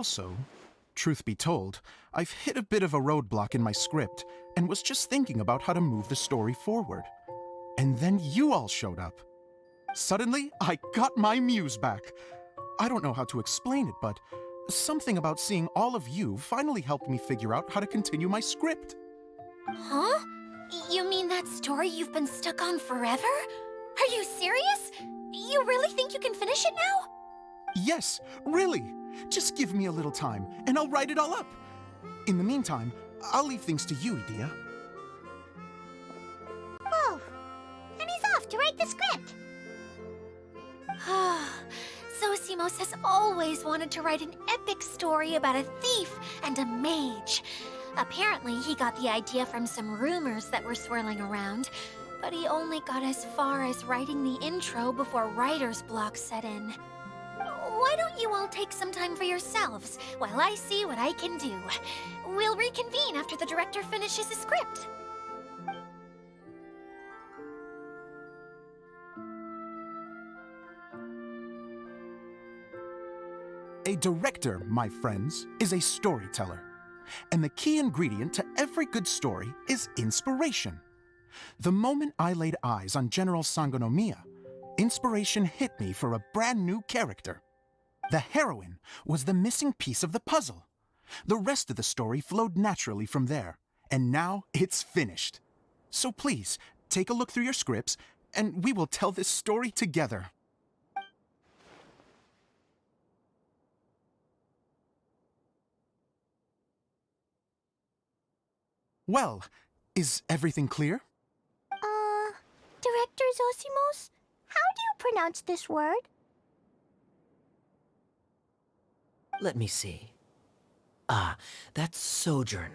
Also, truth be told, I've hit a bit of a roadblock in my script and was just thinking about how to move the story forward. And then you all showed up. Suddenly, I got my muse back. I don't know how to explain it, but something about seeing all of you finally helped me figure out how to continue my script. Huh? You mean that story you've been stuck on forever? Are you serious? You really think you can finish it now? Yes, really. Just give me a little time, and I'll write it all up. In the meantime, I'll leave things to you, Edea. Whoa! And he's off to write the script! Zosimos has always wanted to write an epic story about a thief and a mage. Apparently, he got the idea from some rumors that were swirling around, but he only got as far as writing the intro before writer's block set in. Why don't you all take some time for yourselves while I see what I can do? We'll reconvene after the director finishes his script. A director, my friends, is a storyteller. And the key ingredient to every good story is inspiration. The moment I laid eyes on General Sangonomiya, inspiration hit me for a brand new character. The heroine was the missing piece of the puzzle. The rest of the story flowed naturally from there, and now it's finished. So please, take a look through your scripts, and we will tell this story together. Well, is everything clear? Director Zosimos, how do you pronounce this word? Let me see. Ah, that's sojourn.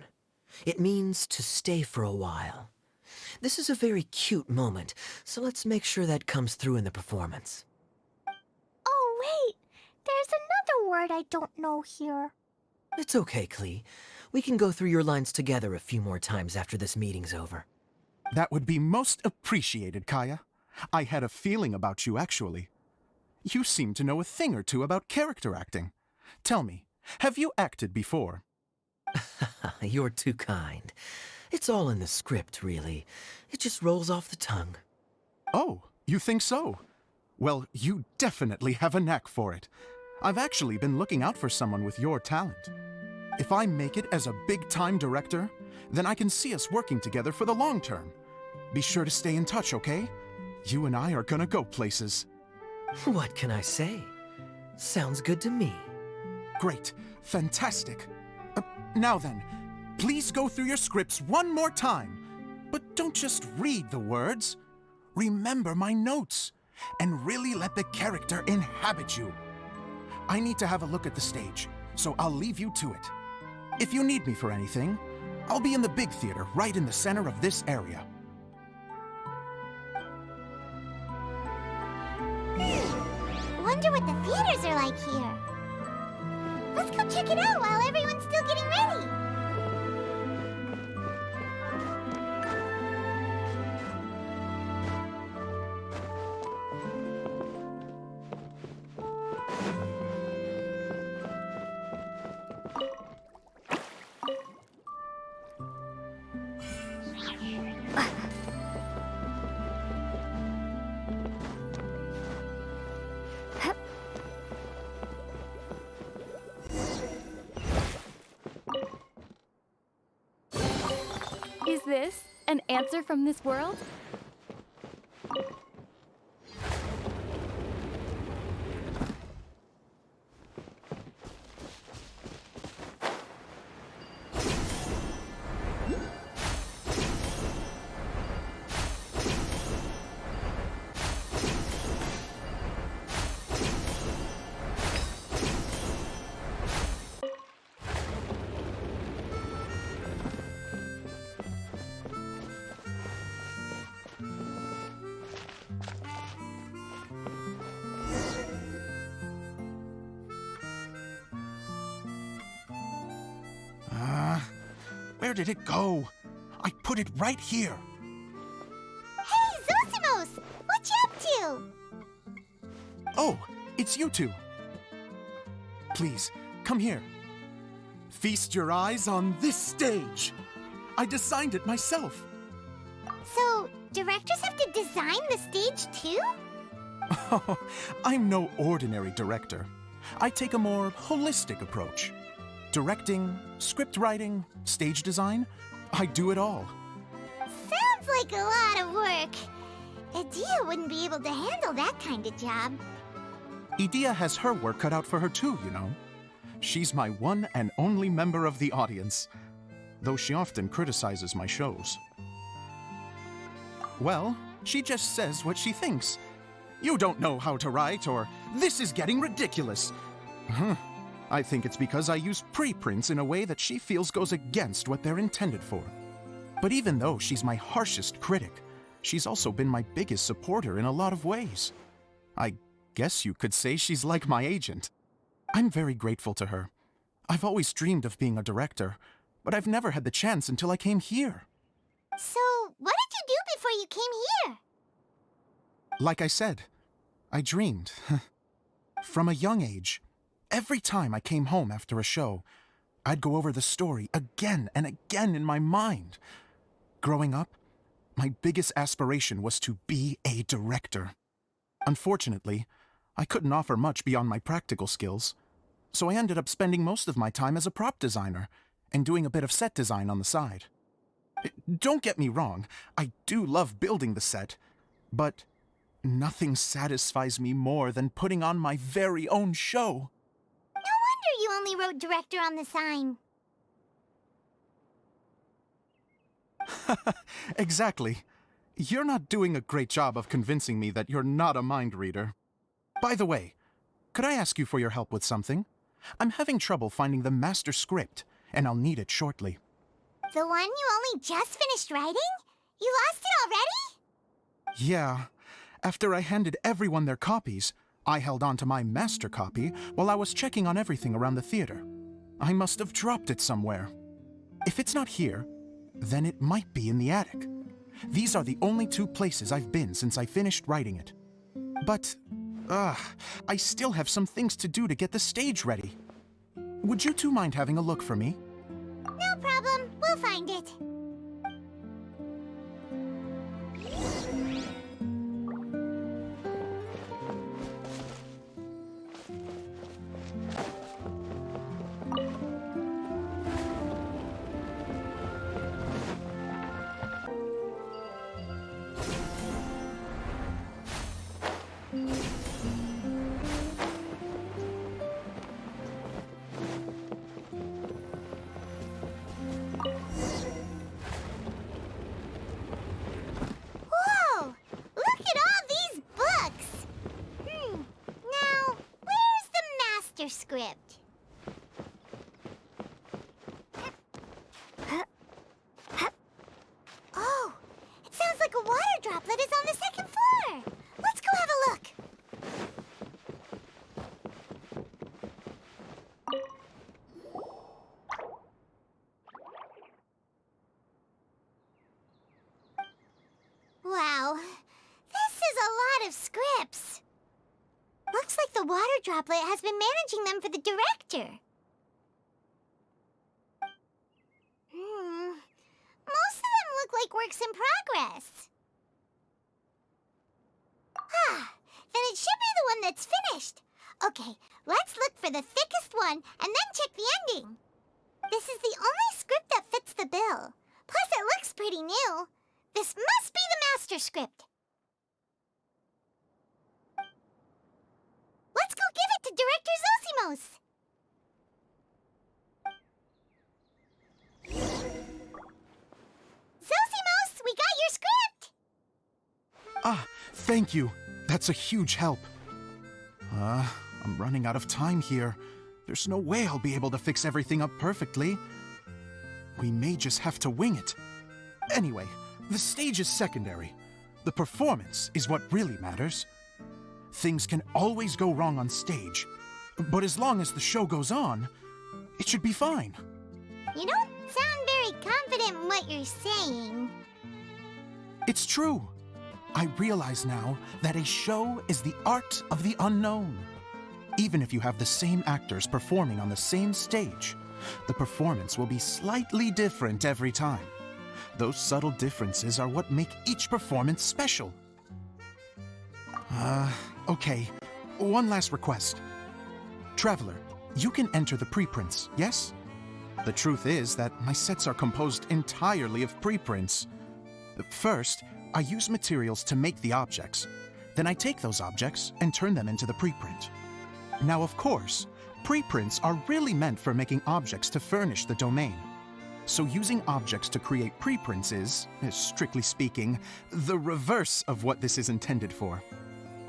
It means to stay for a while. This is a very cute moment, so let's make sure that comes through in the performance. Oh, wait! There's another word I don't know here. It's okay, Klee. We can go through your lines together a few more times after this meeting's over. That would be most appreciated, Kaya. I had a feeling about you, actually. You seem to know a thing or two about character acting. Tell me, have you acted before? You're too kind. It's all in the script, really. It just rolls off the tongue. Oh, you think so? Well, you definitely have a knack for it. I've actually been looking out for someone with your talent. If I make it as a big-time director, then I can see us working together for the long term. Be sure to stay in touch, okay? You and I are gonna go places. What can I say? Sounds good to me. Great. Fantastic. Now then, please go through your scripts one more time. But don't just read the words. Remember my notes, and really let the character inhabit you. I need to have a look at the stage, so I'll leave you to it. If you need me for anything, I'll be in the big theater right in the center of this area. Wonder what the theaters are like here. Let's go check it out while everyone's still getting ready. Is this an answer from this world? Where did it go? I put it right here. Hey, Zosimos! What you up to? Oh, it's you two. Please, come here. Feast your eyes on this stage. I designed it myself. So, directors have to design the stage too? Oh, I'm no ordinary director. I take a more holistic approach. Directing, script writing, stage design, I do it all. Sounds like a lot of work. Adia wouldn't be able to handle that kind of job. Edea has her work cut out for her too, you know. She's my one and only member of the audience, though she often criticizes my shows. Well, she just says what she thinks. You don't know how to write, or this is getting ridiculous. I think it's because I use preprints in a way that she feels goes against what they're intended for. But even though she's my harshest critic, she's also been my biggest supporter in a lot of ways. I guess you could say she's like my agent. I'm very grateful to her. I've always dreamed of being a director, but I've never had the chance until I came here. So, what did you do before you came here? Like I said, I dreamed. From a young age, every time I came home after a show, I'd go over the story again and again in my mind. Growing up, my biggest aspiration was to be a director. Unfortunately, I couldn't offer much beyond my practical skills, so I ended up spending most of my time as a prop designer and doing a bit of set design on the side. Don't get me wrong, I do love building the set, but nothing satisfies me more than putting on my very own show. No wonder you only wrote director on the sign. Exactly. You're not doing a great job of convincing me that you're not a mind reader. By the way, could I ask you for your help with something? I'm having trouble finding the master script, and I'll need it shortly. The one you only just finished writing? You lost it already? Yeah. After I handed everyone their copies, I held on to my master copy while I was checking on everything around the theater. I must have dropped it somewhere. If it's not here, then it might be in the attic. These are the only two places I've been since I finished writing it. But, I still have some things to do to get the stage ready. Would you two mind having a look for me? No problem. We'll find it. Whoa! Look at all these books! Now, where's the master script? Oh, it sounds like a water droplet is on the second floor. Let's go have a look. Wow, this is a lot of scripts. Looks like the water droplet has been managing them for the director. Most of them look like works in progress. Then it should be the one that's finished. Okay, let's look for the thickest one and then check the ending. This is the only script that fits the bill. Plus, it looks pretty new. This must be the master script. Let's go give it to Director Zosimos. Zosimos, we got your script! Thank you. That's a huge help. I'm running out of time here. There's no way I'll be able to fix everything up perfectly. We may just have to wing it. Anyway, the stage is secondary. The performance is what really matters. Things can always go wrong on stage, but as long as the show goes on, it should be fine. You don't sound very confident in what you're saying. It's true. I realize now that a show is the art of the unknown. Even if you have the same actors performing on the same stage, The performance will be slightly different every time. Those subtle differences are what make each performance special. Okay. One last request. Traveler, you can enter the preprints, yes? The truth is that my sets are composed entirely of preprints. First, I use materials to make the objects. Then I take those objects and turn them into the preprint. Now, of course, preprints are really meant for making objects to furnish the domain. So using objects to create preprints is, strictly speaking, the reverse of what this is intended for.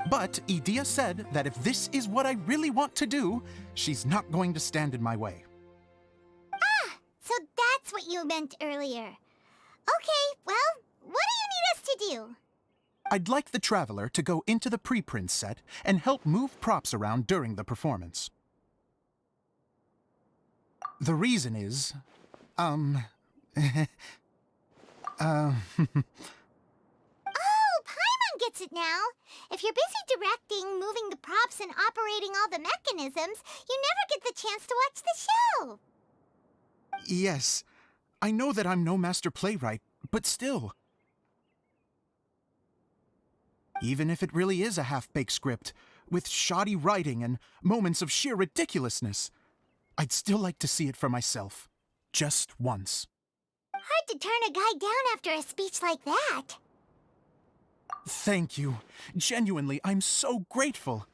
But Edea said that if this is what I really want to do, she's not going to stand in my way. So that's what you meant earlier. Okay, well, what do you need us to do? I'd like the Traveler to go into the preprint set and help move props around during the performance. The reason is, Oh, Paimon gets it now. If you're busy directing, moving the props, and operating all the mechanisms, you never get the chance to watch the show. yes, I know that I'm no master playwright, but still. Even if it really is a half-baked script, with shoddy writing and moments of sheer ridiculousness, I'd still like to see it for myself. Just once. Hard to turn a guy down after a speech like that. Thank you. Genuinely, I'm so grateful.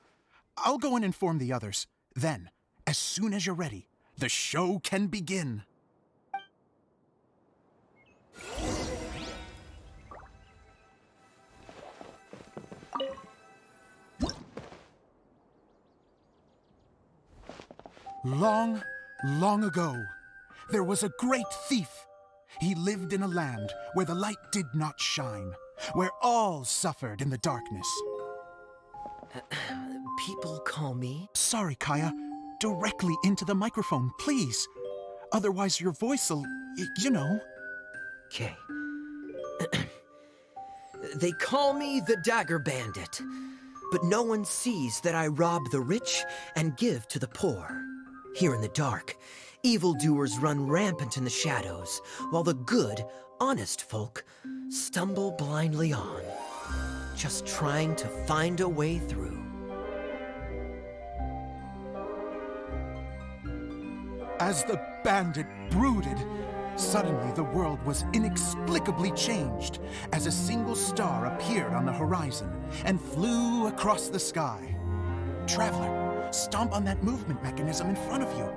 I'll go and inform the others. Then, as soon as you're ready, the show can begin. Long, long ago, there was a great thief. He lived in a land where the light did not shine, where all suffered in the darkness. People call me... Sorry, Kaya. Directly into the microphone, please. Otherwise your voice'll, you know. Okay. They call me the Dagger Bandit, but no one sees that I rob the rich and give to the poor. Here in the dark, evildoers run rampant in the shadows, while the good, honest folk stumble blindly on, just trying to find a way through. As the bandit brooded, suddenly the world was inexplicably changed as a single star appeared on the horizon and flew across the sky. Traveler, stomp on that movement mechanism in front of you.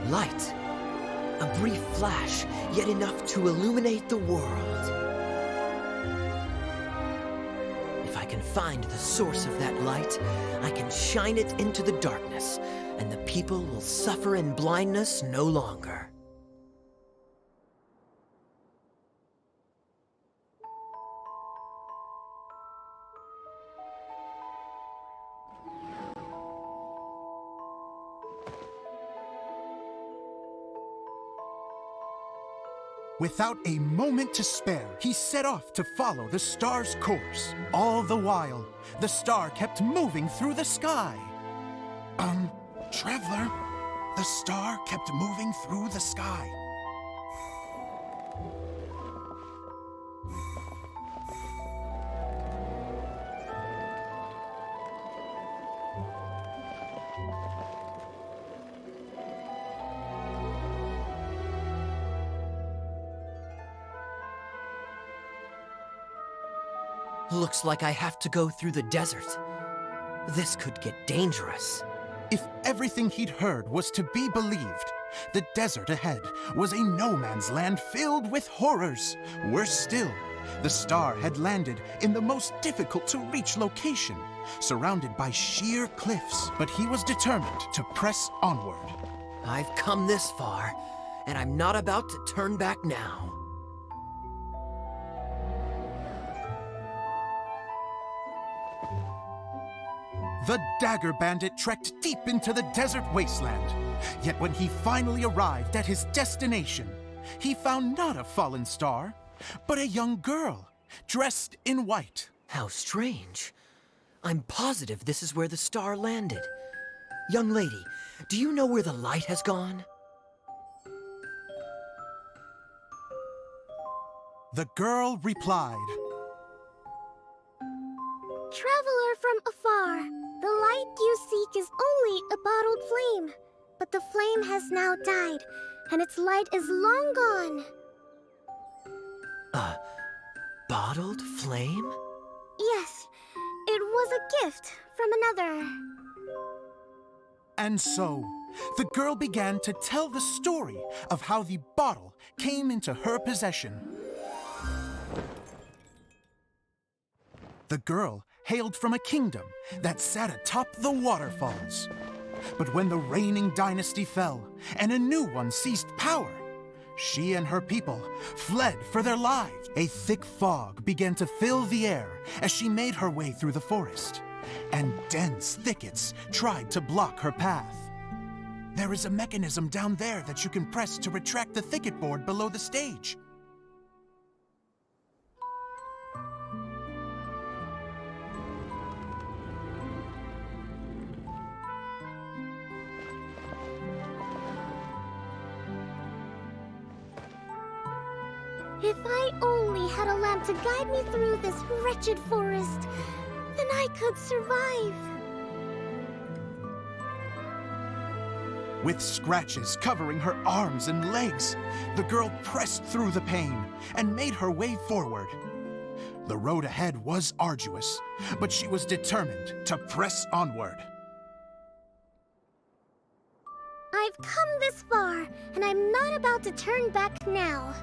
Light. A brief flash, yet enough to illuminate the world. If I can find the source of that light, I can shine it into the darkness, and the people will suffer in blindness no longer. Without a moment to spare, he set off to follow the star's course. All the while, the star kept moving through the sky. Traveler, the star kept moving through the sky. Looks like I have to go through the desert. This could get dangerous. If everything he'd heard was to be believed, the desert ahead was a no-man's land filled with horrors. Worse still, the star had landed in the most difficult-to-reach location, surrounded by sheer cliffs. But he was determined to press onward. I've come this far, and I'm not about to turn back now. The Dagger Bandit trekked deep into the desert wasteland. Yet when he finally arrived at his destination, he found not a fallen star, but a young girl dressed in white. How strange. I'm positive this is where the star landed. Young lady, do you know where the light has gone? The girl replied, Traveler from afar, the light you seek is only a bottled flame. But the flame has now died, and its light is long gone. A bottled flame? Yes, it was a gift from another. and so the girl began to tell the story of how the bottle came into her possession. The girl hailed from a kingdom that sat atop the waterfalls. But when the reigning dynasty fell and a new one seized power, she and her people fled for their lives. A thick fog began to fill the air as she made her way through the forest, and dense thickets tried to block her path. There is a mechanism down there that you can press to retract the thicket board below the stage. If I only had a lamp to guide me through this wretched forest, then I could survive. With scratches covering her arms and legs, the girl pressed through the pain and made her way forward. The road ahead was arduous, but she was determined to press onward. I've come this far, and I'm not about to turn back now.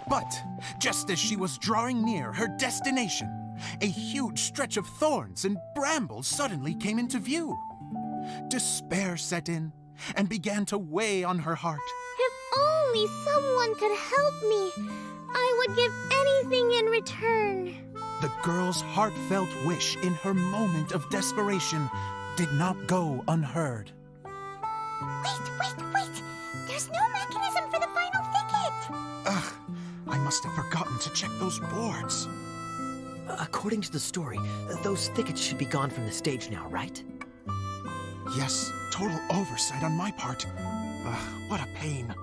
But just as she was drawing near her destination, a huge stretch of thorns and brambles suddenly came into view. Despair set in and began to weigh on her heart. If only someone could help me, I would give anything in return. The girl's heartfelt wish in her moment of desperation did not go unheard. Wait! There's no mechanism for the final thicket! Ugh, I must have forgotten to check those boards. According to the story, those thickets should be gone from the stage now, right? Yes, total oversight on my part. Ugh, what a pain.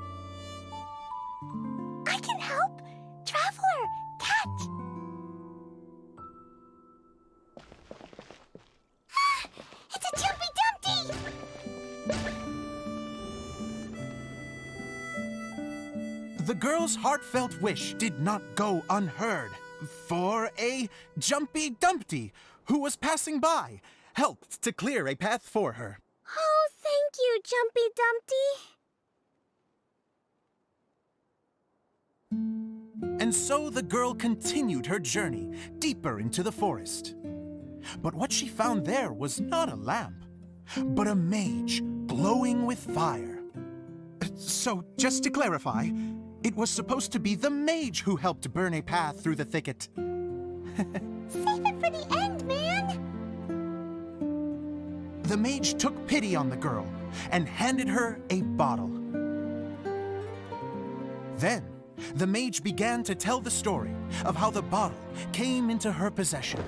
I can help! Traveler, catch! Ah, it's a Jumpy Dumpty! The girl's heartfelt wish did not go unheard, for a Jumpy Dumpty, who was passing by, helped to clear a path for her. Oh, thank you, Jumpy Dumpty. And so the girl continued her journey deeper into the forest. But what she found there was not a lamp, but a mage glowing with fire. So, just to clarify, it was supposed to be the mage who helped burn a path through the thicket. Save it for the end, man! The mage took pity on the girl and handed her a bottle. Then, the mage began to tell the story of how the bottle came into her possession.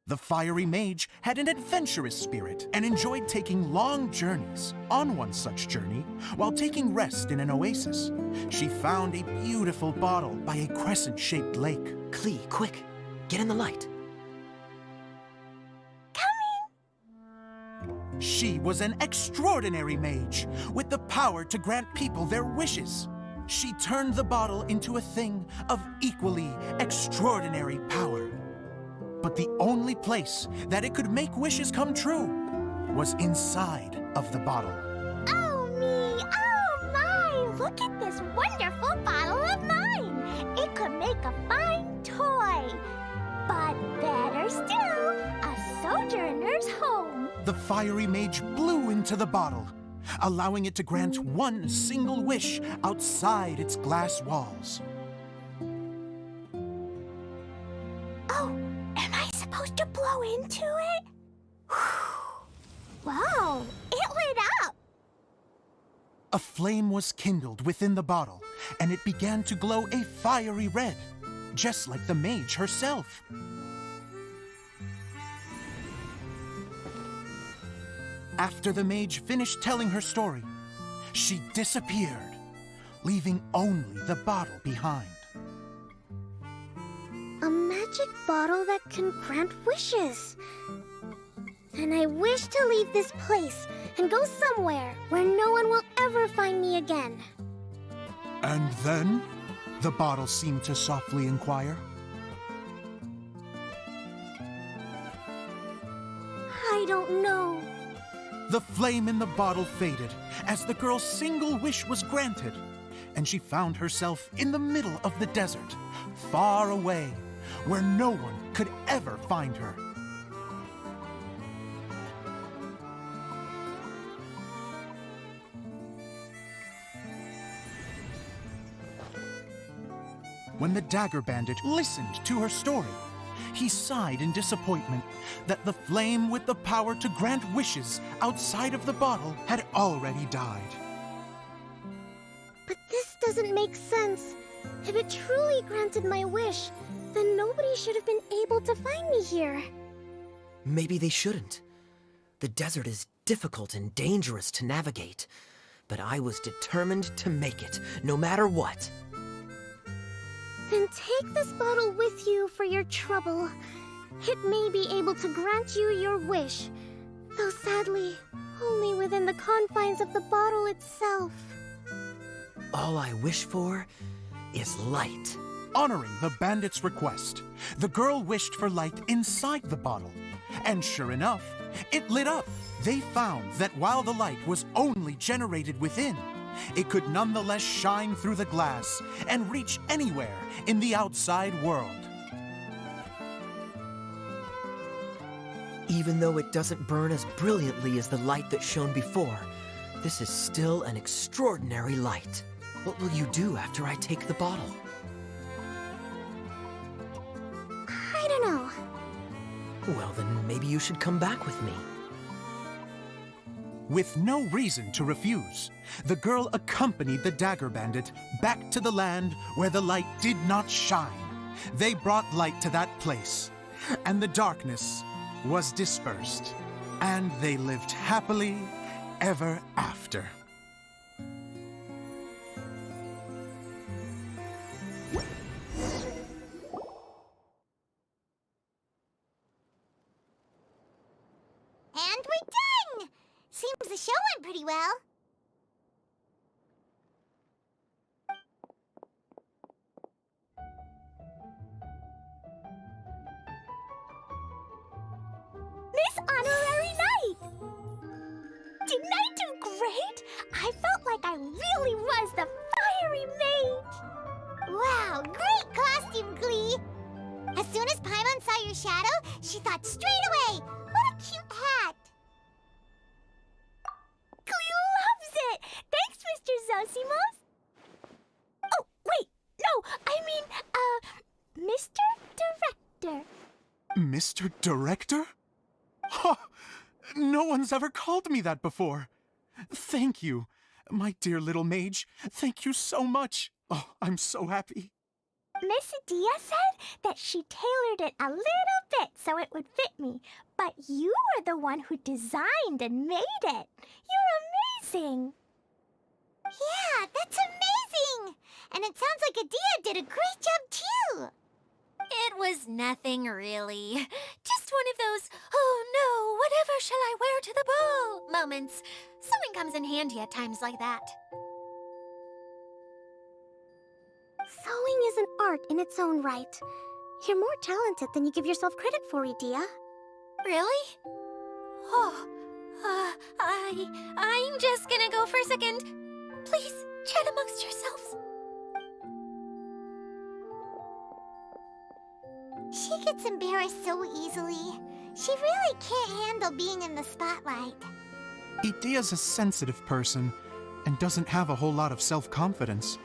The fiery mage had an adventurous spirit and enjoyed taking long journeys. On one such journey, while taking rest in an oasis, she found a beautiful bottle by a crescent-shaped lake. Klee, quick, get in the light. She was an extraordinary mage with the power to grant people their wishes. She turned the bottle into a thing of equally extraordinary power. But the only place that it could make wishes come true was inside of the bottle. Oh me, oh my! Look at this wonderful bottle of mine! It could make a fine toy. But better still, a sojourner's home. The fiery mage blew into the bottle, allowing it to grant one single wish outside its glass walls. Oh, am I supposed to blow into it? Wow, it lit up! A flame was kindled within the bottle, and it began to glow a fiery red, just like the mage herself. After the mage finished telling her story, she disappeared, leaving only the bottle behind. A magic bottle that can grant wishes. And I wish to leave this place and go somewhere where no one will ever find me again. And then, the bottle seemed to softly inquire. I don't know. The flame in the bottle faded as the girl's single wish was granted, and she found herself in the middle of the desert, far away, where no one could ever find her. When the Dagger Bandit listened to her story, he sighed in disappointment that the flame with the power to grant wishes outside of the bottle had already died. But this doesn't make sense. If it truly granted my wish, then nobody should have been able to find me here. Maybe they shouldn't. The desert is difficult and dangerous to navigate, but I was determined to make it, no matter what. Then take this bottle with you for your trouble. It may be able to grant you your wish, though sadly, only within the confines of the bottle itself. All I wish for is light. Honoring the bandit's request, the girl wished for light inside the bottle. And sure enough, it lit up. They found that while the light was only generated within, it could nonetheless shine through the glass and reach anywhere in the outside world. Even though it doesn't burn as brilliantly as the light that shone before, this is still an extraordinary light. What will you do after I take the bottle? I don't know. Well, then maybe you should come back with me. With no reason to refuse, the girl accompanied the Dagger Bandit back to the land where the light did not shine. They brought light to that place, and the darkness was dispersed, and they lived happily ever after. And we're done! Seems the show went pretty well. Miss Honorary Knight! Didn't I do great? I felt like I really was the fiery mage! Wow, great costume, Glee! As soon as Paimon saw your shadow, she thought straight away, what a cute hat! Glee loves it! Thanks, Mr. Zosimos! Oh, wait, no, I mean, Mr. Director. Mr. Director? Ha! No one's ever called me that before. Thank you, my dear little mage. Thank you so much. Oh, I'm so happy. Miss Adia said that she tailored it a little bit so it would fit me, but you were the one who designed and made it. You're amazing. Yeah, that's amazing. And it sounds like Adia did a great job too. It was nothing really. Just one of those, oh no, whatever shall I wear to the ball moments. Sewing comes in handy at times like that. Sewing is an art in its own right. You're more talented than you give yourself credit for, Adia. Really? Oh, I'm just gonna go for a second. Please, chat amongst yourselves. She gets embarrassed so easily. She really can't handle being in the spotlight. Idia's a sensitive person and doesn't have a whole lot of self-confidence.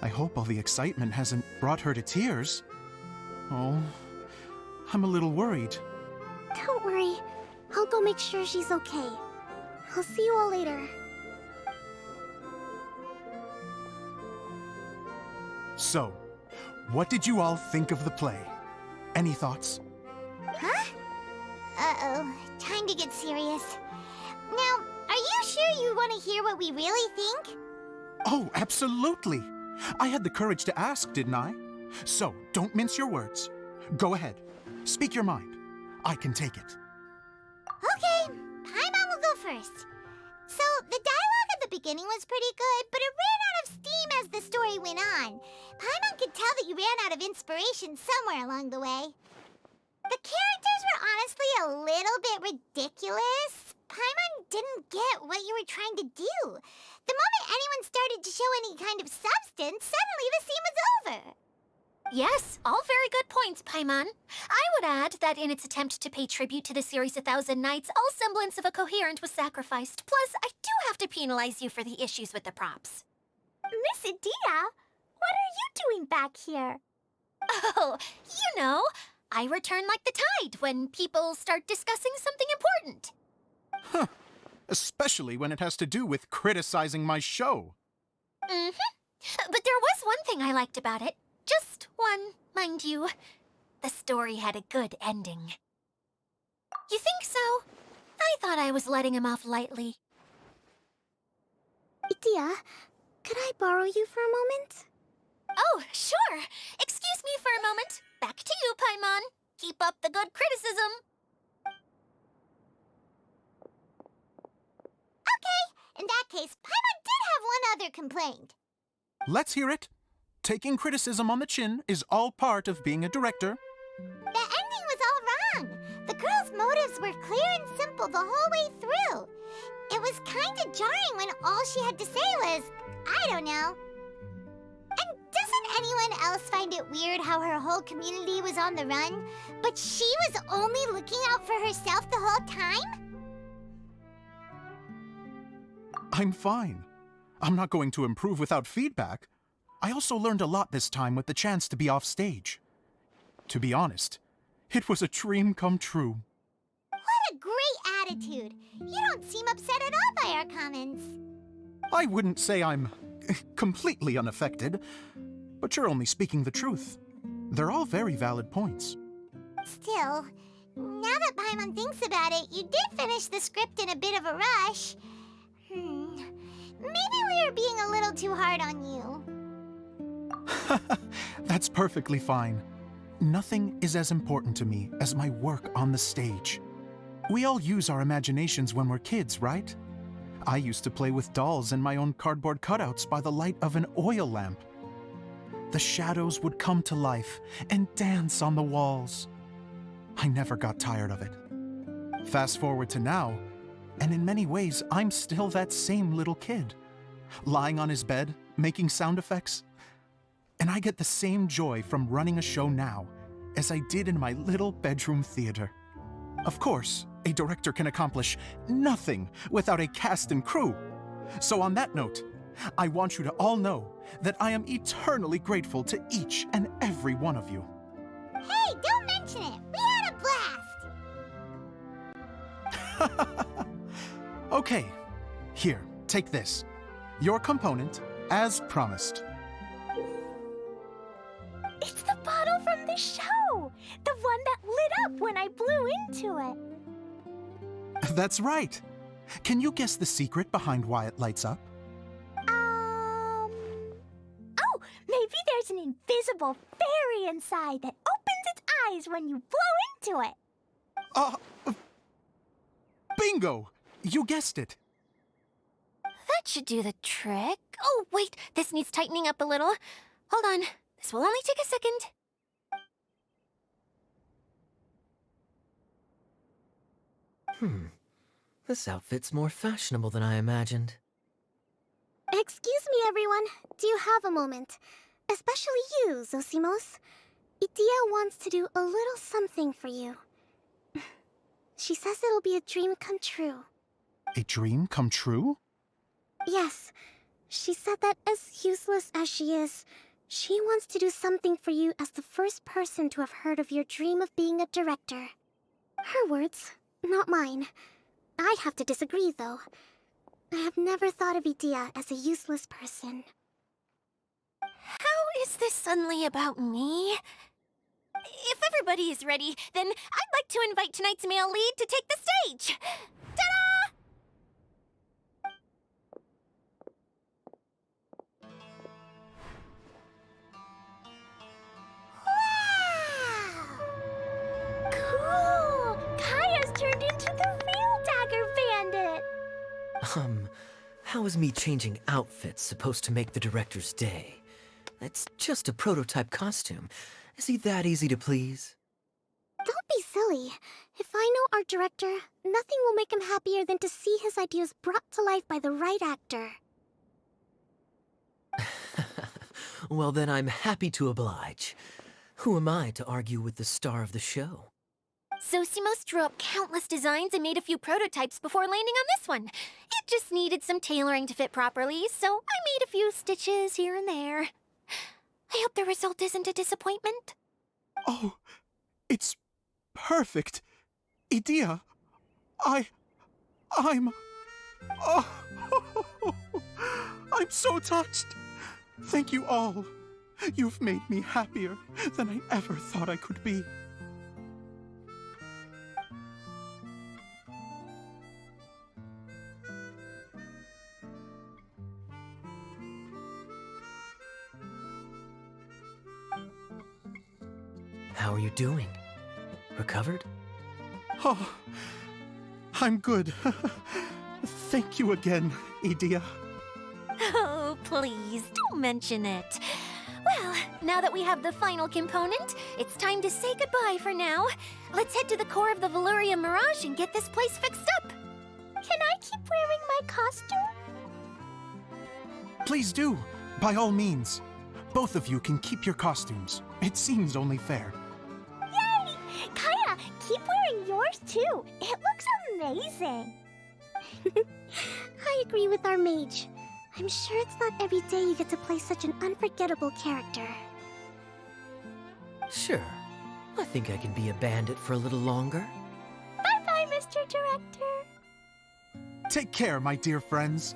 I hope all the excitement hasn't brought her to tears. Oh, I'm a little worried. Don't worry. I'll go make sure she's okay. I'll see you all later. So, what did you all think of the play? Any thoughts? Huh? Uh-oh, time to get serious. Now, are you sure you want to hear what we really think? Oh, absolutely. I had the courage to ask, didn't I? So, don't mince your words. Go ahead. Speak your mind. I can take it. Okay, Paimon will go first. So, the dialogue at the beginning was pretty good, but it ran out of steam as the story went on. Paimon could tell that you ran out of inspiration somewhere along the way. The characters were honestly a little bit ridiculous. Paimon didn't get what you were trying to do. The moment anyone started to show any kind of substance, suddenly the scene was over. Yes, all very good points, Paimon. I would add that in its attempt to pay tribute to the series 1,000 Nights, all semblance of a coherent was sacrificed. Plus, I do have to penalize you for the issues with the props. Miss Idia, what are you doing back here? Oh, you know, I return like the tide when people start discussing something important. Huh. Especially when it has to do with criticizing my show. Mm-hmm. But there was one thing I liked about it. Just one, mind you. The story had a good ending. You think so? I thought I was letting him off lightly. Idia, could I borrow you for a moment? Oh, sure. Excuse me for a moment. Back to you, Paimon. Keep up the good criticism. Okay, in that case, Paimon did have one other complaint. Let's hear it. Taking criticism on the chin is all part of being a director. The ending was all wrong. The girl's motives were clear and simple the whole way through. It was kind of jarring when all she had to say was, I don't know. And doesn't anyone else find it weird how her whole community was on the run, but she was only looking out for herself the whole time? I'm fine. I'm not going to improve without feedback. I also learned a lot this time with the chance to be off stage. To be honest, it was a dream come true. What a great attitude. You don't seem upset at all by our comments. I wouldn't say I'm completely unaffected, but you're only speaking the truth. They're all very valid points. Still, now that Paimon thinks about it, you did finish the script in a bit of a rush. Maybe we were being a little too hard on you. That's perfectly fine. Nothing is as important to me as my work on the stage. We all use our imaginations when we're kids, right? I used to play with dolls and my own cardboard cutouts by the light of an oil lamp. The shadows would come to life and dance on the walls. I never got tired of it. Fast forward to now, and in many ways, I'm still that same little kid, lying on his bed, making sound effects. And I get the same joy from running a show now as I did in my little bedroom theater. Of course, a director can accomplish nothing without a cast and crew. So on that note, I want you to all know that I am eternally grateful to each and every one of you. Hey, don't mention it. We had a blast. Okay, here, take this. Your component, as promised. It's the bottle from the show! The one that lit up when I blew into it. That's right. Can you guess the secret behind why it lights up? Oh, maybe there's an invisible fairy inside that opens its eyes when you blow into it. Bingo! You guessed it. That should do the trick. Oh, wait, this needs tightening up a little. Hold on, this will only take a second. This outfit's more fashionable than I imagined. Excuse me, everyone. Do you have a moment? Especially you, Zosimos. Idea wants to do a little something for you. She says it'll be a dream come true. A dream come true? Yes, she said that as useless as she is, she wants to do something for you as the first person to have heard of your dream of being a director. Her words, not mine. I have to disagree, though. I have never thought of Idea as a useless person. How is this suddenly about me? If everybody is ready, then I'd like to invite tonight's male lead to take the stage. Ta-da! Wow! Cool! Kaya's turned into the real Dagger Bandit! How is me changing outfits supposed to make the director's day? It's just a prototype costume. Is he that easy to please? Don't be silly. If I know our director, nothing will make him happier than to see his ideas brought to life by the right actor. Well, then I'm happy to oblige. Who am I to argue with the star of the show? Zosimos drew up countless designs and made a few prototypes before landing on this one. It just needed some tailoring to fit properly, so I made a few stitches here and there. I hope the result isn't a disappointment. Oh, it's perfect. Idea, I'm... Oh, I'm so touched. Thank you all. You've made me happier than I ever thought I could be. How are you doing? Recovered? Oh, I'm good. Thank you again, Idea. Oh, please, don't mention it. Well, now that we have the final component, it's time to say goodbye for now. Let's head to the core of the Valuria Mirage and get this place fixed up. Can I keep wearing my costume? Please do, by all means. Both of you can keep your costumes. It seems only fair. Yay! Kaya, keep wearing yours too. It looks amazing. I agree with our mage. I'm sure it's not every day you get to play such an unforgettable character. Sure. I think I can be a bandit for a little longer. Bye-bye, Mr. Director. Take care, my dear friends.